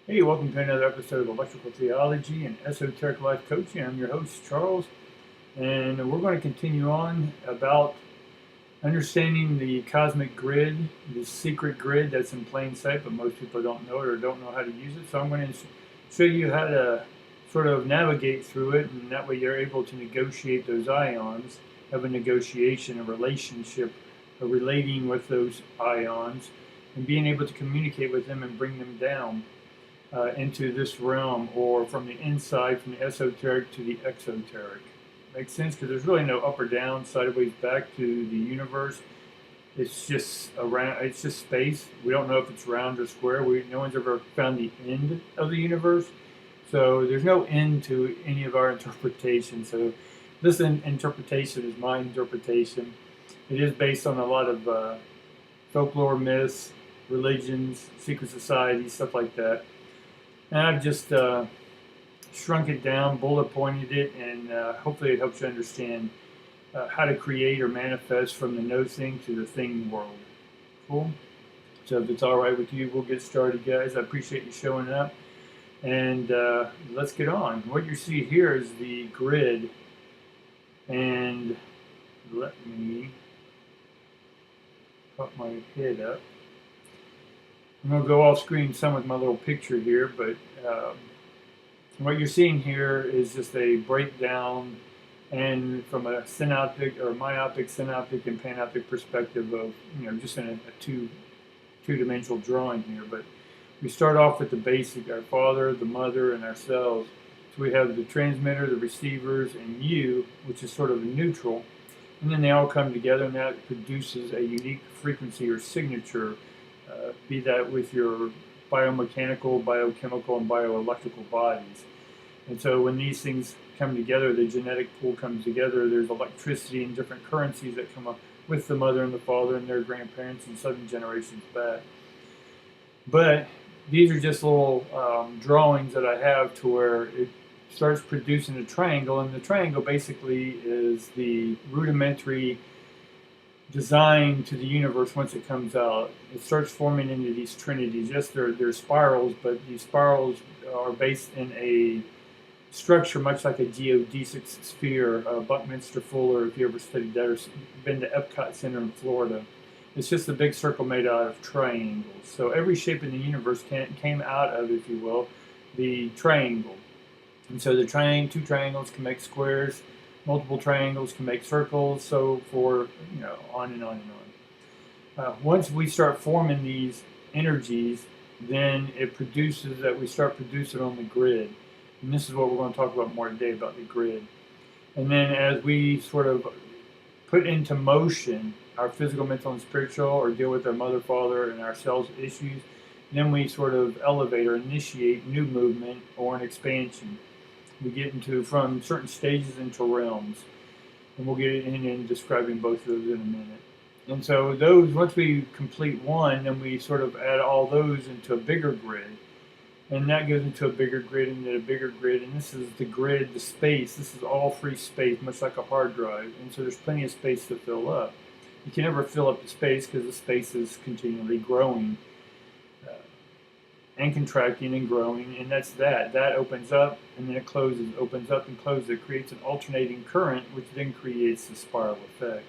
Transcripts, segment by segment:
Hey, welcome to another episode of Electrical Theology and Esoteric Life Coaching. I'm your host, Charles, and we're going to continue on about understanding the cosmic grid, the secret grid that's in plain sight, but most people don't know it or don't know how to use it. So I'm going to show you how to sort of navigate through it, and that way you're able to negotiate those ions, have a negotiation, a relationship, a relating with those ions, and being able to communicate with them and bring them down into this realm, or from the inside, from the esoteric to the exoteric. Makes sense because there's really no up or down, sideways, back to the universe. It's just around. It's just space. We don't know if it's round or square. No one's ever found the end of the universe, so there's no end to any of our interpretation. So this interpretation is my interpretation. It is based on a lot of folklore, myths, religions, secret societies, stuff like that. And I've just shrunk it down, bullet pointed it, and hopefully it helps you understand how to create or manifest from the no thing to the thing world. Cool? So if it's all right with you, we'll get started, guys. I appreciate you showing up. And let's get on. What you see here is the grid. And let me pop my head up. I'm going to go off screen some with my little picture here, but what you're seeing here is just a breakdown and from a synoptic or myopic, synoptic, and panoptic perspective of, just in a two-dimensional drawing here. But we start off with the basic, our father, the mother, and ourselves. So we have the transmitter, the receivers, and you, which is sort of a neutral. And then they all come together, and that produces a unique frequency or signature, be that with your biomechanical, biochemical, and bioelectrical bodies. And so when these things come together, the genetic pool comes together, there's electricity and different currencies that come up with the mother and the father and their grandparents and 7 generations back. But these are just little drawings that I have to where it starts producing a triangle, and the triangle basically is the rudimentary design to the universe. Once it comes out, it starts forming into these trinities. Yes, they're spirals, but these spirals are based in a structure much like a geodesic sphere. Buckminster Fuller, if you ever studied that or been to Epcot Center in Florida, it's just a big circle made out of triangles. So every shape in the universe came out of, if you will, the triangle. And so the two triangles can make squares, multiple triangles can make circles, so for, on and on and on. Once we start forming these energies, then it produces that we start producing on the grid. And this is what we're going to talk about more today, about the grid. And then as we sort of put into motion our physical, mental, and spiritual, or deal with our mother, father, and ourselves issues, then we sort of elevate or initiate new movement or an expansion. We get into from certain stages into realms, and we'll get in describing both of those in a minute. And so those, once we complete one, then we sort of add all those into a bigger grid, and that goes into a bigger grid and then a bigger grid, and this is the grid, the space. This is all free space, much like a hard drive, and so there's plenty of space to fill up. You can never fill up the space because the space is continually growing and contracting and growing, and that opens up and then it closes, opens up and closes. It creates an alternating current, which then creates the spiral effect.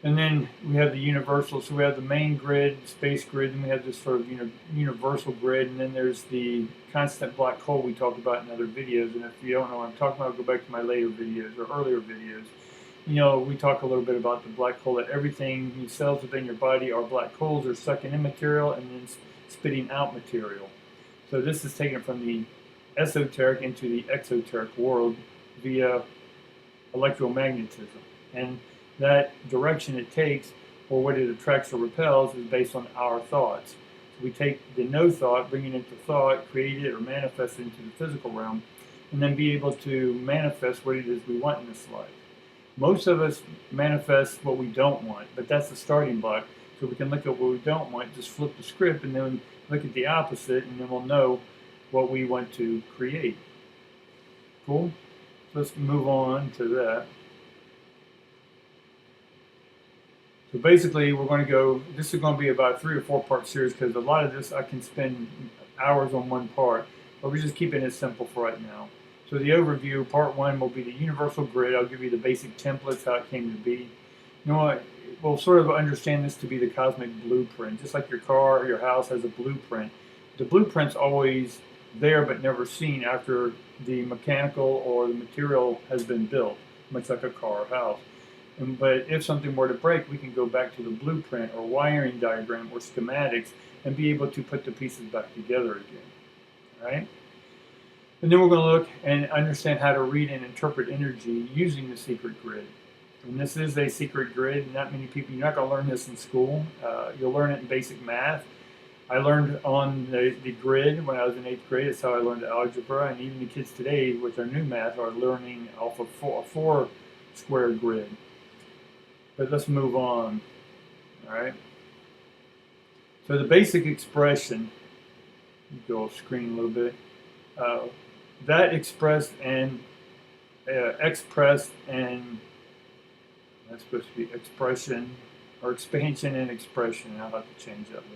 And then we have the universal. So we have the main grid, space grid, and we have this sort of universal grid, and then there's the constant black hole we talked about in other videos. And if you don't know what I'm talking about, go back to my later videos or earlier videos. We talk a little bit about the black hole, that everything, the cells within your body are black holes. They're sucking in material and then spitting out material. So this is taken from the esoteric into the exoteric world via electromagnetism. And that direction it takes, or what it attracts or repels, is based on our thoughts. So we take the no thought, bring it into thought, create it or manifest it into the physical realm, and then be able to manifest what it is we want in this life. Most of us manifest what we don't want, but that's the starting block. So we can look at what we don't want, just flip the script, and then look at the opposite, and then we'll know what we want to create. Cool? So let's move on to that. So basically, we're going to go, this is going to be about a 3 or 4 part series, because a lot of this I can spend hours on one part, but we're just keeping it simple for right now. So the overview, part one will be the universal grid. I'll give you the basic templates, how it came to be. You know what? We'll sort of understand this to be the cosmic blueprint. Just like your car or your house has a blueprint. The blueprint's always there but never seen after the mechanical or the material has been built, much like a car or house. But if something were to break, we can go back to the blueprint or wiring diagram or schematics and be able to put the pieces back together again. All right? And then we're going to look and understand how to read and interpret energy using the secret grid. And this is a secret grid. Not many people, you're not going to learn this in school. You'll learn it in basic math. I learned on the grid when I was in 8th grade. That's how I learned algebra. And even the kids today with their new math are learning off of a four square grid. But let's move on. All right. So the basic expression, go off screen a little bit. That expressed and that's supposed to be expression or expansion and expression. I'll have to change that later.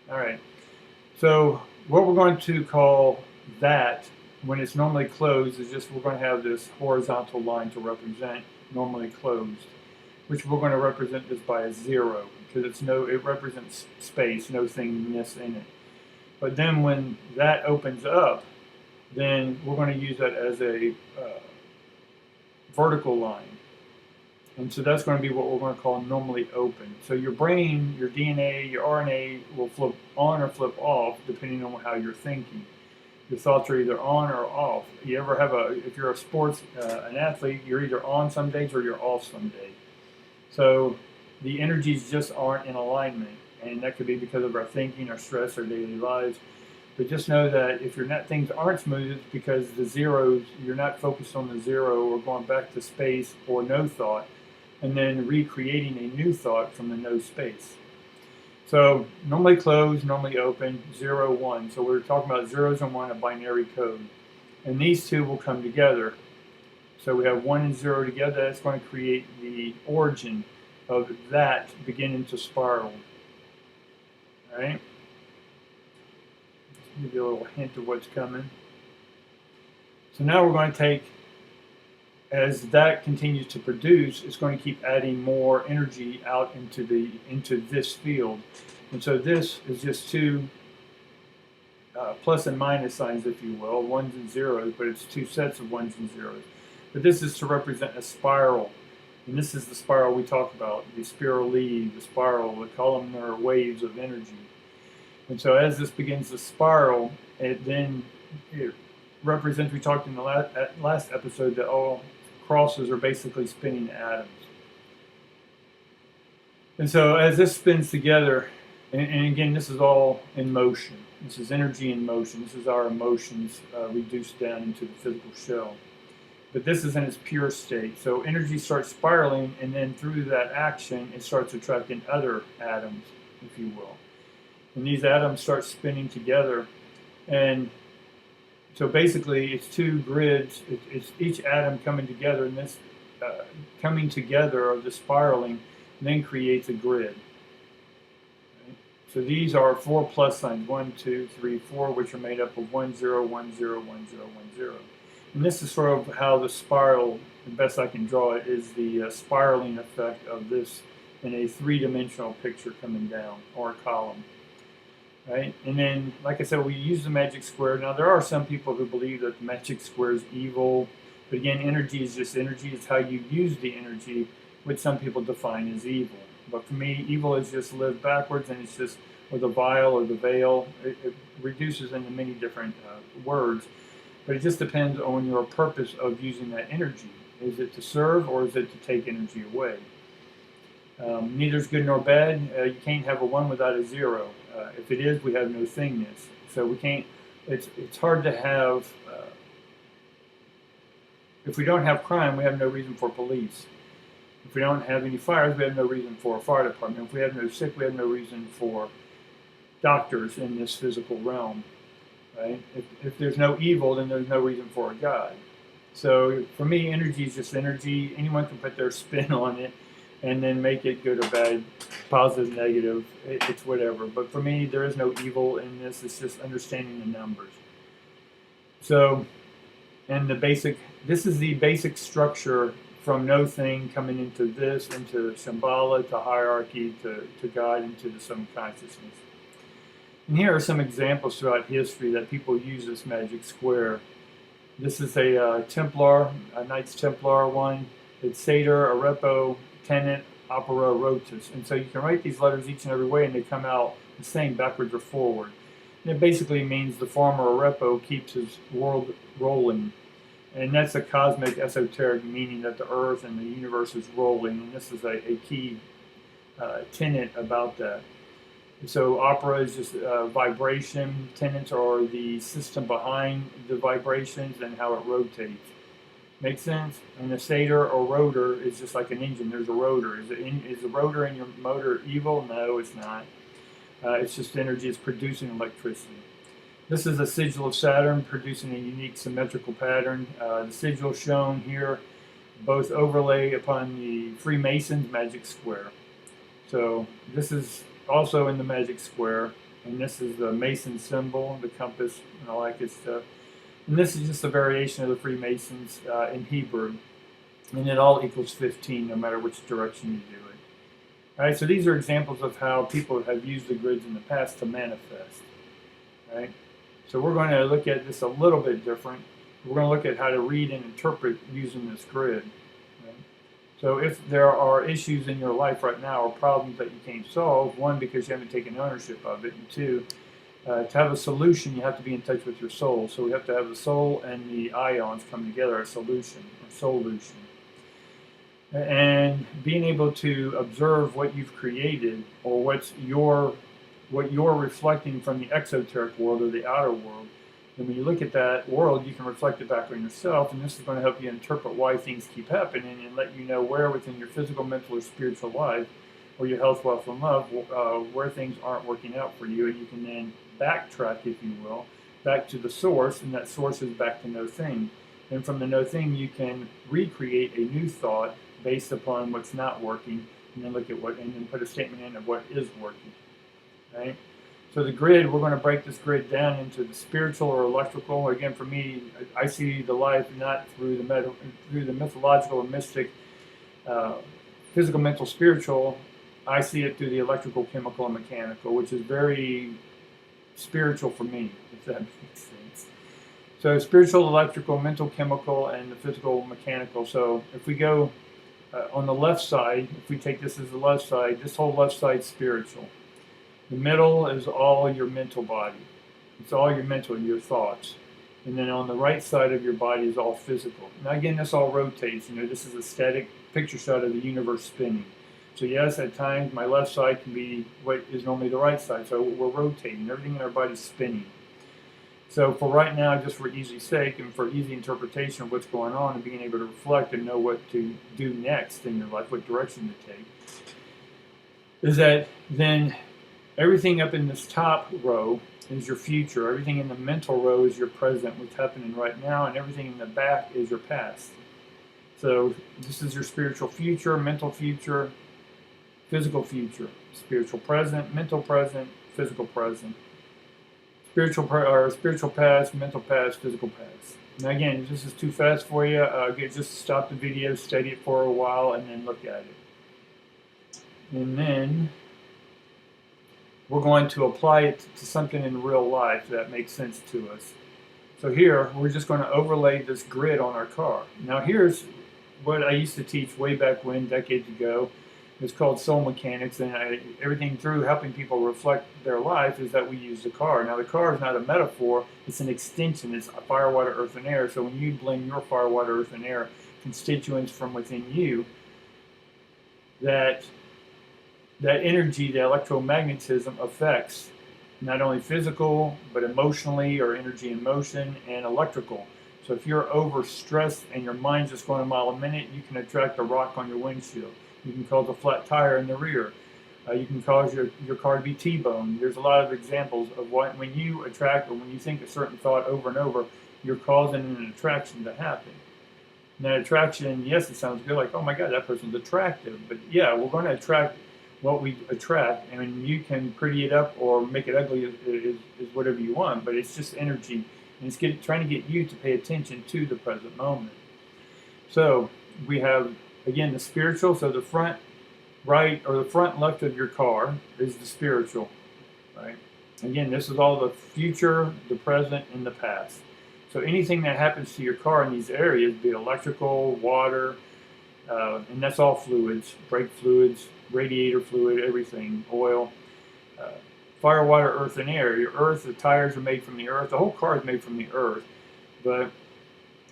All right. So what we're going to call that when it's normally closed is just we're going to have this horizontal line to represent normally closed, which we're going to represent this by a 0 because it represents space, no thingness in it. But then when that opens up, then we're going to use that as a vertical line. And so that's going to be what we're going to call normally open. So your brain, your DNA, your RNA will flip on or flip off depending on how you're thinking. Your thoughts are either on or off. You ever have if you're a sports, an athlete, you're either on some days or you're off some days. So the energies just aren't in alignment. And that could be because of our thinking, our stress, our daily lives. But just know that if things aren't smooth, it's because the zeros, you're not focused on the 0 or going back to space or no thought, and then recreating a new thought from the no space. So normally closed, normally open, 0, 1. So we're talking about zeros and 1, a binary code. And these two will come together. So we have 1 and 0 together. That's going to create the origin of that beginning to spiral. All right? Give you a little hint of what's coming. So now we're going to take, as that continues to produce, it's going to keep adding more energy out into this field. And so this is just two plus and minus signs, if you will, 1s and 0s, but it's two sets of 1s and 0s. But this is to represent a spiral. And this is the spiral we talk about, the spirally, the spiral, the columnar waves of energy. And so as this begins to spiral, it represents, we talked in the last episode, that all crosses are basically spinning atoms. And so as this spins together, and again, this is all in motion. This is energy in motion. This is our emotions reduced down into the physical shell. But this is in its pure state. So energy starts spiraling, and then through that action, it starts attracting other atoms, if you will. And these atoms start spinning together. And so basically, it's two grids. It's each atom coming together, and this coming together of the spiraling then creates a grid. Right? So these are 4 plus signs, 1, 2, 3, 4, which are made up of 1, 0, 1, 0, 1, 0, 1, 0. And this is sort of how the spiral, the best I can draw it, is the spiraling effect of this in a 3-dimensional picture coming down, or a column. Right? And then, like I said, we use the magic square. Now, there are some people who believe that the magic square is evil. But again, energy is just energy. It's how you use the energy, which some people define as evil. But for me, evil is just lived backwards, and it's just, or the vial or the veil. It reduces into many different words. But it just depends on your purpose of using that energy. Is it to serve, or is it to take energy away? Neither is good nor bad. You can't have a 1 without a 0. If it is, we have no thingness. So we can't. It's hard to have. If we don't have crime, we have no reason for police. If we don't have any fires, we have no reason for a fire department. If we have no sick, we have no reason for doctors in this physical realm. Right? If there's no evil, then there's no reason for a God. So for me, energy is just energy. Anyone can put their spin on it. and then make it good or bad, positive, negative, it's whatever. But for me, there is no evil in this. It's just understanding the numbers. So, and this is the basic structure from no thing coming into this, into Shambhala, to hierarchy, to God, into the Son consciousness. And here are some examples throughout history that people use this magic square. This is a Templar, a Knights Templar one. It's Satyr, Arepo, Tenet, Opera, Rotus. And so you can write these letters each and every way, and they come out the same, backwards or forward. And it basically means the farmer Arepo keeps his world rolling. And that's a cosmic esoteric meaning that the earth and the universe is rolling. And this is a key tenet about that. So opera is just vibration. Tenets are the system behind the vibrations and how it rotates. Make sense? And a stator or rotor is just like an engine. There's a rotor. Is the rotor in your motor evil? No, it's not. It's just energy. It's producing electricity. This is a sigil of Saturn producing a unique symmetrical pattern. The sigil shown here both overlay upon the Freemasons magic square. So this is also in the magic square, and this is the Mason symbol, the compass, and all that good stuff. And this is just a variation of the Freemasons in Hebrew, and it all equals 15 no matter which direction you do it. All right, so these are examples of how people have used the grids in the past to manifest. All right, so we're going to look at this a little bit different. We're going to look at how to read and interpret using this grid. So if there are issues in your life right now or problems that you can't solve, one, because you haven't taken ownership of it, and two, to have a solution, you have to be in touch with your soul. So we have to have the soul and the ions come together, a solution, a solution. And being able to observe what you've created or what you're reflecting from the exoteric world or the outer world. And when you look at that world, you can reflect it back on yourself, and this is going to help you interpret why things keep happening and let you know where within your physical, mental, or spiritual life, or your health, wealth, and love, where things aren't working out for you, and you can then backtrack, if you will, back to the source, and that source is back to no thing. And from the no thing, you can recreate a new thought based upon what's not working, and then look at and then put a statement in of what is working. Right? So the grid, we're going to break this grid down into the spiritual or electrical. Again, for me, I see the life not through the mythological or mystic, physical, mental, spiritual. I see it through the electrical, chemical, and mechanical, which is very spiritual for me, if that makes sense. So spiritual, electrical, mental, chemical, and the physical, mechanical. So if we go on the left side, if we take this as the left side, this whole left side is spiritual. The middle is all your mental body. It's all your mental, your thoughts. And then on the right side of your body is all physical. Now again, this all rotates. This is a static picture shot of the universe spinning. So yes, at times my left side can be what is normally the right side. So we're rotating. Everything in our body is spinning. So for right now, just for easy sake and for easy interpretation of what's going on and being able to reflect and know what to do next in your life, what direction to take, is that then everything up in this top row is your future. Everything in the mental row is your present, what's happening right now, and everything in the back is your past. So this is your spiritual future, mental future, physical future, spiritual present, mental present, physical present, spiritual past, mental past, physical past. Now again, if this is too fast for you, just stop the video, study it for a while, and then look at it. And then we're going to apply it to something in real life that makes sense to us. So here, we're just going to overlay this grid on our car. Now here's what I used to teach way back when, decades ago. It's called soul mechanics, and everything through helping people reflect their life is that we use the car. Now the car is not a metaphor, it's an extension. It's fire, water, earth, and air. So when you blend your fire, water, earth, and air constituents from within you, that energy, the electromagnetism, affects not only physical, but emotionally, or energy in motion, and electrical. So if you're overstressed and your mind's just going a mile a minute, you can attract a rock on your windshield. You can cause a flat tire in the rear. You can cause your car to be T-boned. There's a lot of examples of when you attract or when you think a certain thought over and over, you're causing an attraction to happen. And that attraction, yes, it sounds good, like, oh my God, that person's attractive. But yeah, we're going to attract what we attract. I mean, you can pretty it up or make it ugly is whatever you want, but it's just energy. And it's trying to get you to pay attention to the present moment. So we have, again, the spiritual. So the front right or the front left of your car is the spiritual, right? Again, this is all the future, the present, and the past. So anything that happens to your car in these areas, be it electrical, water, and that's all fluids, brake fluids, radiator fluid, everything, oil, uh, fire, water, earth, and air. Your earth, the tires are made from the earth. The whole car is made from the earth. But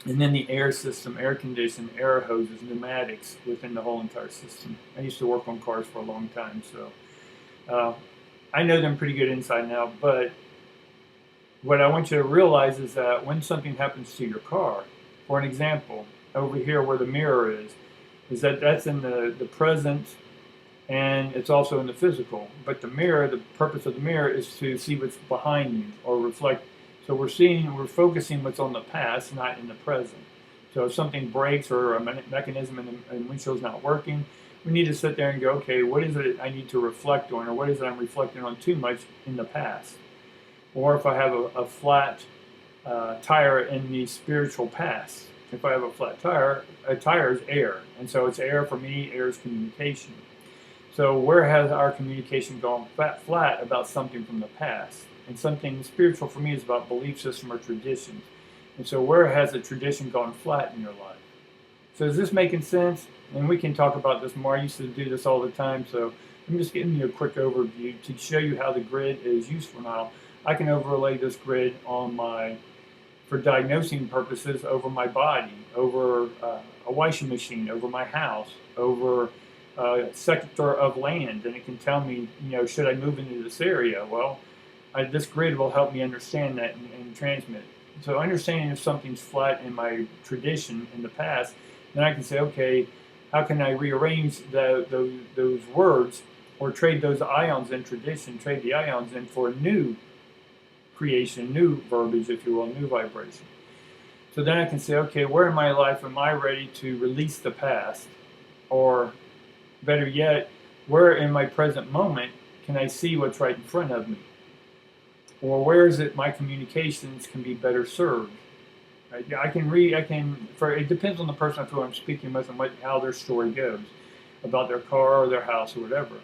and then the air system, air conditioning, air hoses, pneumatics within the whole entire system. I used to work on cars for a long time, so I know them pretty good inside and out. But what I want you to realize is that when something happens to your car, for an example, over here where the mirror is that that's in the present and it's also in the physical. But the mirror, the purpose of the mirror is to see what's behind you or reflect. So we're focusing what's on the past, not in the present. So if something breaks or a mechanism in the windshield's not working, we need to sit there and go, okay, what is it I need to reflect on, or what is it I'm reflecting on too much in the past? Or if I have a flat tire in the spiritual past, if I have a flat tire, a tire is air. And so it's air for me, air is communication. So where has our communication gone flat about something from the past? And something spiritual for me is about belief system or traditions. And so where has a tradition gone flat in your life? So is this making sense? And we can talk about this more. I used to do this all the time. So I'm just giving you a quick overview to show you how the grid is useful now. I can overlay this grid on for diagnosing purposes over my body, over a washing machine, over my house, over a sector of land, and it can tell me, should I move into this area? Well, this grid will help me understand that and transmit. So understanding if something's flat in my tradition in the past, then I can say, okay, how can I rearrange those words or trade those ions in tradition, trade the ions in for new creation, new verbiage, if you will, new vibration. So then I can say, okay, where in my life am I ready to release the past? Or better yet, where in my present moment can I see what's right in front of me? Or where is it my communications can be better served? Right? It depends on the person who I'm speaking with and how their story goes about their car or their house or whatever.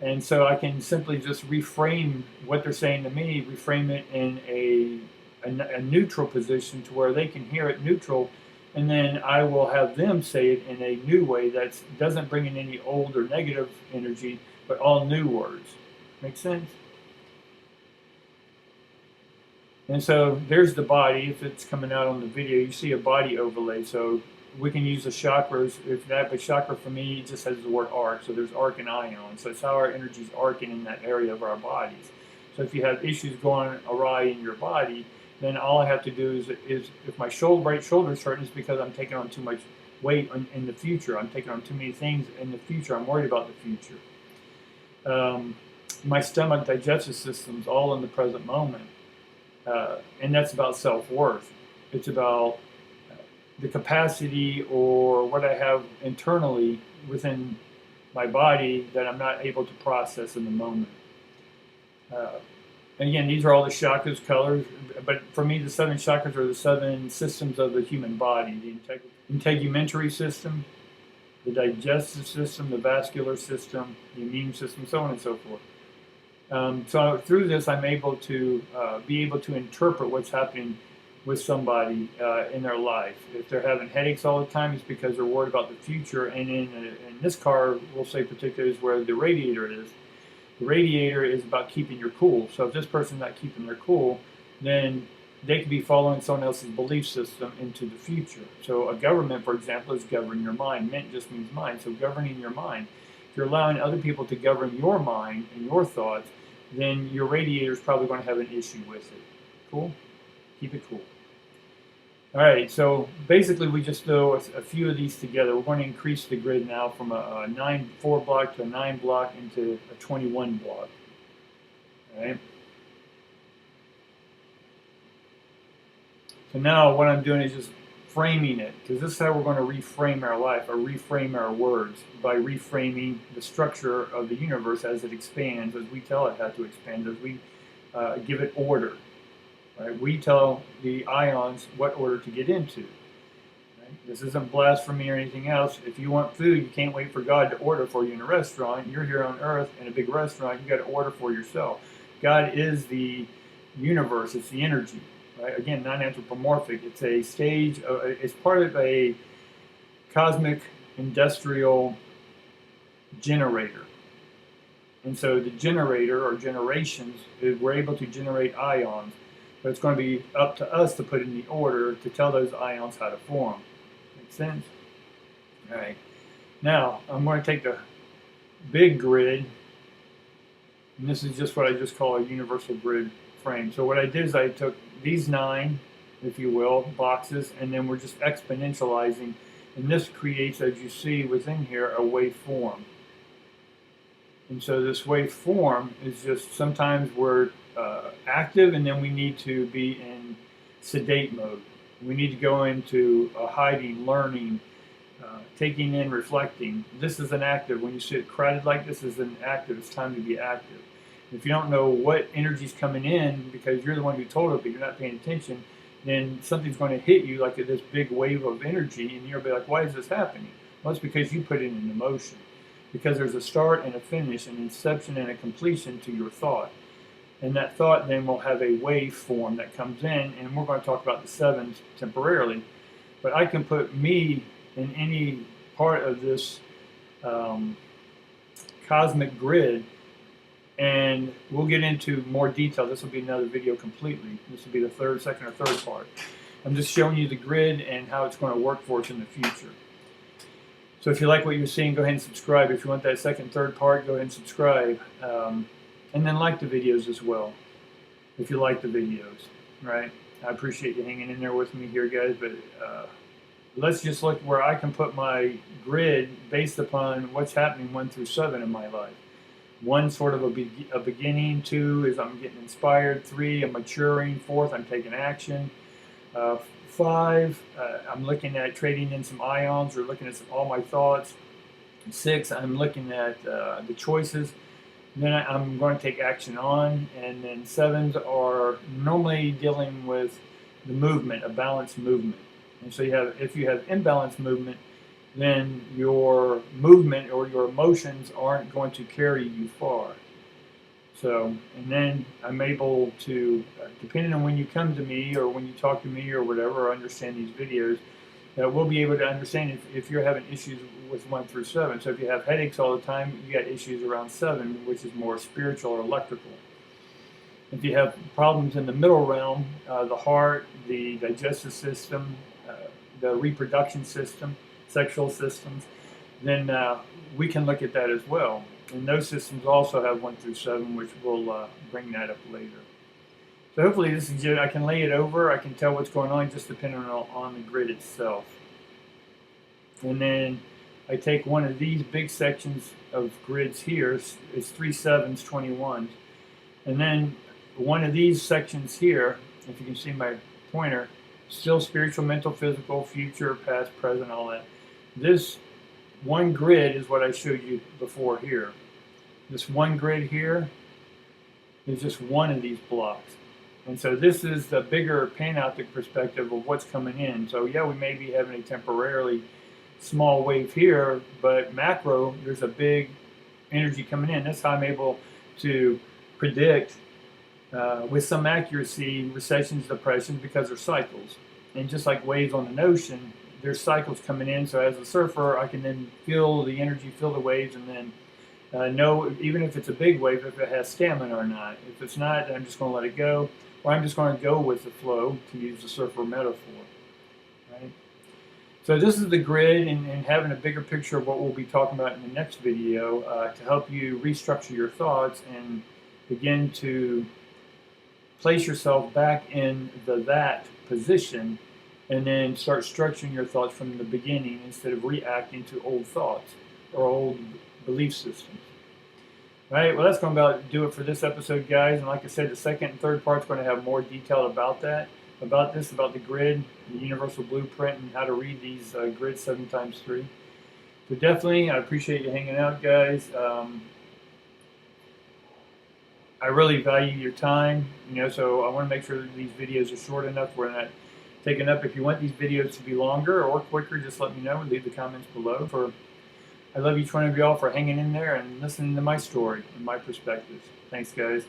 And so I can simply just reframe what they're saying to me, reframe it in a neutral position to where they can hear it neutral, and then I will have them say it in a new way that doesn't bring in any old or negative energy, but all new words. Make sense? And so there's the body. If it's coming out on the video, you see a body overlay. So we can use the chakras. But chakra for me just has the word arc. So there's arc and ion. So it's how our energy's arcing in that area of our bodies. So if you have issues going awry in your body, then all I have to do is if my right shoulder's hurting, it's because I'm taking on too much weight in the future. I'm taking on too many things in the future. I'm worried about the future. My stomach, digestive system's all in the present moment. And that's about self-worth. It's about the capacity or what I have internally within my body that I'm not able to process in the moment. And again, these are all the chakras, colors, but for me, the 7 chakras are the 7 systems of the human body: the integumentary system, the digestive system, the vascular system, the immune system, so on and so forth. So through this, I'm able to be able to interpret what's happening with somebody in their life. If they're having headaches all the time, it's because they're worried about the future. And in this car, we'll say particularly is where the radiator is. The radiator is about keeping your cool. So if this person's not keeping their cool, then they could be following someone else's belief system into the future. So a government, for example, is governing your mind. Ment just means mind. So governing your mind. If you're allowing other people to govern your mind and your thoughts, then your radiator is probably going to have an issue with it. Cool? Keep it cool. All right, so basically we just throw a few of these together. We're going to increase the grid now from a 4 block to a 9 block into a 21 block. All right. So now what I'm doing is just framing it, because this is how we're going to reframe our life, or reframe our words, by reframing the structure of the universe as it expands, as we tell it how to expand, as we give it order. Right? We tell the ions what order to get into. Right? This isn't blasphemy or anything else. If you want food, you can't wait for God to order for you in a restaurant. You're here on earth in a big restaurant. You got to order for yourself. God is the universe. It's the energy. Right? Again, non-anthropomorphic. It's a stage. It's part of a cosmic industrial generator. And so the generator, or generations, we're able to generate ions. But it's going to be up to us to put in the order to tell those ions how to form. Make sense? All right. Now, I'm going to take the big grid, and this is just what I just call a universal grid frame. So what I did is I took these 9, if you will, boxes, and then we're just exponentializing. And this creates, as you see within here, a waveform. And so this waveform is just, sometimes we're active, and then we need to be in sedate mode. We need to go into hiding, learning, taking in, reflecting. This is an active. When you sit crowded like this, is an active. It's time to be active. If you don't know what energy's coming in because you're the one who told it, but you're not paying attention, then something's going to hit you like this big wave of energy, and you'll be like, why is this happening? Well, it's because you put it in emotion. Because there's a start and a finish, an inception and a completion to your thought. And that thought then will have a waveform that comes in, and we're going to talk about the 7s temporarily. But I can put me in any part of this cosmic grid, and we'll get into more detail. This will be another video completely. This will be the second or third part. I'm just showing you the grid and how it's going to work for us in the future. So if you like what you're seeing, go ahead and subscribe. If you want that second, third part, go ahead and subscribe. And then like the videos as well, if you like the videos, right? I appreciate you hanging in there with me here, guys. But let's just look where I can put my grid based upon what's happening 1 through 7 in my life. 1, sort of a beginning. 2 is I'm getting inspired. 3, I'm maturing. 4th, I'm taking action. 5, I'm looking at trading in some ions, or looking at all my thoughts. 6, I'm looking at the choices. Then I'm going to take action on. And then 7s are normally dealing with the movement, a balanced movement. And so if you have imbalanced movement, then your movement or your emotions aren't going to carry you far. So, and then I'm able to, depending on when you come to me or when you talk to me or whatever, or understand these videos, we'll be able to understand if you're having issues with 1 through 7. So if you have headaches all the time, you got issues around 7, which is more spiritual or electrical. If you have problems in the middle realm, the heart, the digestive system, the reproduction system, sexual systems, then we can look at that as well. And those systems also have 1 through 7, which we'll bring that up later. So hopefully this is good. I can lay it over. I can tell what's going on just depending on the grid itself. And then I take one of these big sections of grids here. It's 3 7s, 21s. And then one of these sections here, if you can see my pointer, still spiritual, mental, physical, future, past, present, all that. This one grid is what I showed you before here. This one grid here is just one of these blocks. And so this is the bigger panoptic perspective of what's coming in. So yeah, we may be having a temporarily small wave here, but macro, there's a big energy coming in. That's how I'm able to predict with some accuracy recessions, depressions, because they're cycles. And just like waves on an ocean, there's cycles coming in. So as a surfer, I can then feel the energy, feel the waves, and then know, even if it's a big wave, if it has stamina or not. If it's not, I'm just going to let it go. Or I'm just going to go with the flow, to use the surfer metaphor. Right? So this is the grid, and having a bigger picture of what we'll be talking about in the next video to help you restructure your thoughts and begin to place yourself back in that position, and then start structuring your thoughts from the beginning instead of reacting to old thoughts or old belief systems. All right, well, that's going to about do it for this episode, guys. And like I said, the second and third part is going to have more detail about that. about this, about the grid, the universal blueprint, and how to read these grids 7x3. So definitely, I appreciate you hanging out, guys. I really value your time, so I want to make sure that these videos are short enough where they're not taken up. If you want these videos to be longer or quicker, just let me know and leave the comments below. I love each one of y'all for hanging in there and listening to my story and my perspectives. Thanks, guys.